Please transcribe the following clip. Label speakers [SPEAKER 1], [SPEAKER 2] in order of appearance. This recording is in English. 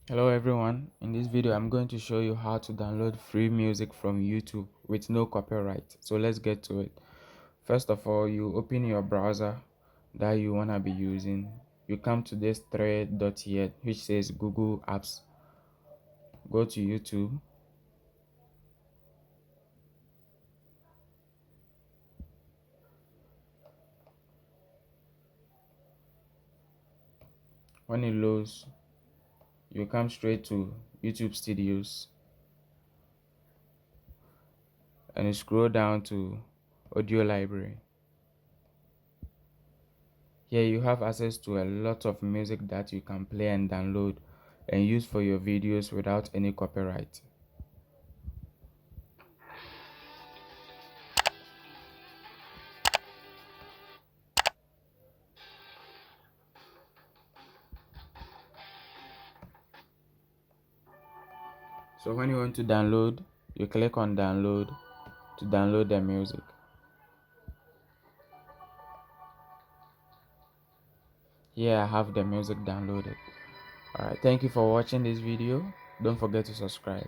[SPEAKER 1] Hello everyone, in this video I'm going to show you how to download free music from YouTube with no copyright. So let's get to it. First of all, you open your browser that you want to be using. You come to this thread dot here which says Google Apps. Go to YouTube. When it loads, you come straight to YouTube Studios and you scroll down to Audio Library. Here you have access to a lot of music that you can play and download and use for your videos without any copyright. So when you want to download, you click on download to download the music. Here I have the music downloaded. Alright, thank you for watching this video. Don't forget to subscribe.